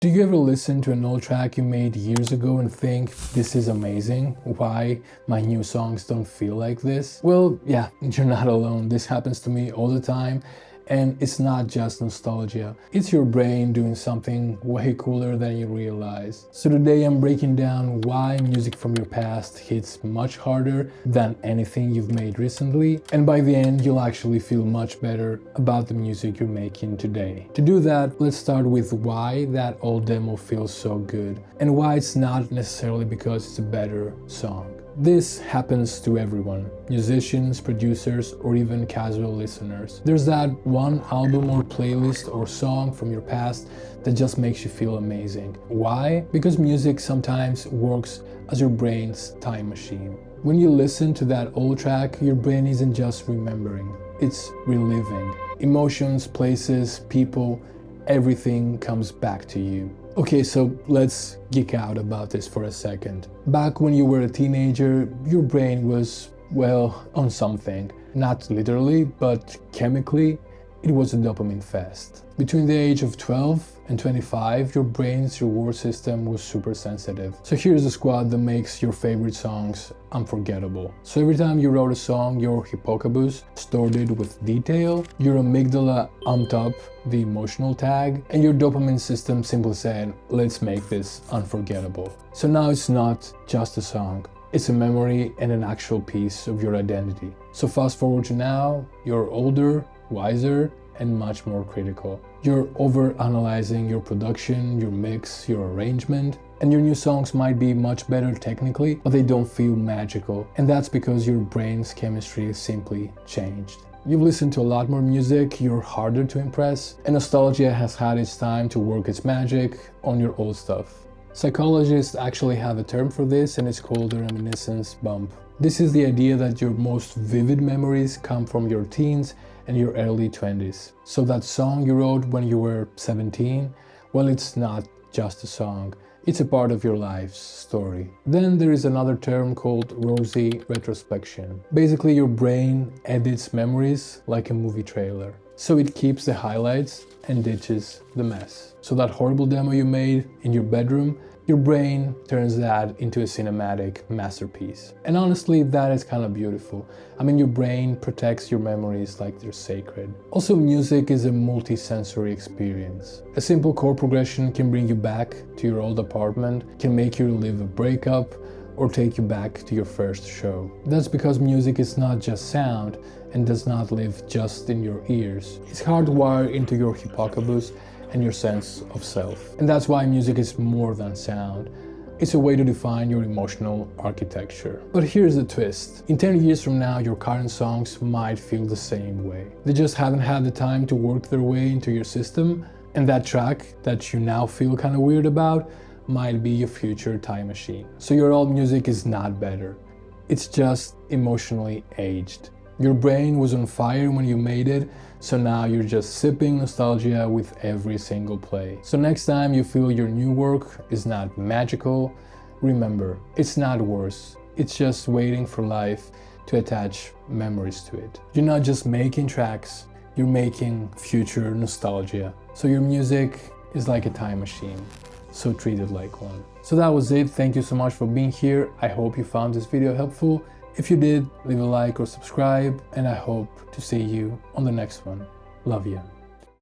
Do you ever listen to an old track you made years ago and think, this is amazing? Why my new songs don't feel like this? Well, yeah, you're not alone. This happens to me all the time. And it's not just nostalgia. It's your brain doing something way cooler than you realize. So today I'm breaking down why music from your past hits much harder than anything you've made recently. And by the end, you'll actually feel much better about the music you're making today. To do that, let's start with why that old demo feels so good. And why it's not necessarily because it's a better song. This happens to everyone, musicians, producers, or even casual listeners. There's that one album or playlist or song from your past that just makes you feel amazing. Why? Because music sometimes works as your brain's time machine. When you listen to that old track, your brain isn't just remembering, it's reliving. Emotions, places, people, everything comes back to you. Okay, so let's geek out about this for a second. Back when you were a teenager, your brain was, well, on something. Not literally, but chemically, it was a dopamine fest. Between the age of 12 and 25, your brain's reward system was super sensitive. So here's the squad that makes your favorite songs unforgettable. So every time you wrote a song, your hippocampus stored it with detail, your amygdala amped up the emotional tag, and your dopamine system simply said, let's make this unforgettable. So now it's not just a song. It's a memory and an actual piece of your identity. So fast forward to now, you're older, wiser, and much more critical. You're over-analyzing your production, your mix, your arrangement, and your new songs might be much better technically, but they don't feel magical. And that's because your brain's chemistry simply changed. You've listened to a lot more music, you're harder to impress, and nostalgia has had its time to work its magic on your old stuff. Psychologists actually have a term for this, and it's called the reminiscence bump. This is the idea that your most vivid memories come from your teens and your early 20s. So that song you wrote when you were 17, well, it's not just a song. It's a part of your life's story. Then there is another term called rosy retrospection. Basically, your brain edits memories like a movie trailer. So it keeps the highlights and ditches the mess. So that horrible demo you made in your bedroom, your brain turns that into a cinematic masterpiece. And honestly, that is kind of beautiful. I mean, your brain protects your memories like they're sacred. Also, music is a multi-sensory experience. A simple chord progression can bring you back to your old apartment, can make you relive a breakup, or take you back to your first show. That's because music is not just sound and does not live just in your ears. It's hardwired into your hippocampus and your sense of self. And that's why music is more than sound. It's a way to define your emotional architecture. But here's the twist. In 10 years from now, your current songs might feel the same way. They just haven't had the time to work their way into your system, and that track that you now feel kind of weird about might be your future time machine. So your old music is not better. It's just emotionally aged. Your brain was on fire when you made it, so now you're just sipping nostalgia with every single play. So next time you feel your new work is not magical, remember, it's not worse. It's just waiting for life to attach memories to it. You're not just making tracks, you're making future nostalgia. So your music is like a time machine, so treat it like one. So that was it. Thank you so much for being here. I hope you found this video helpful. If you did, leave a like or subscribe, and I hope to see you on the next one. Love you.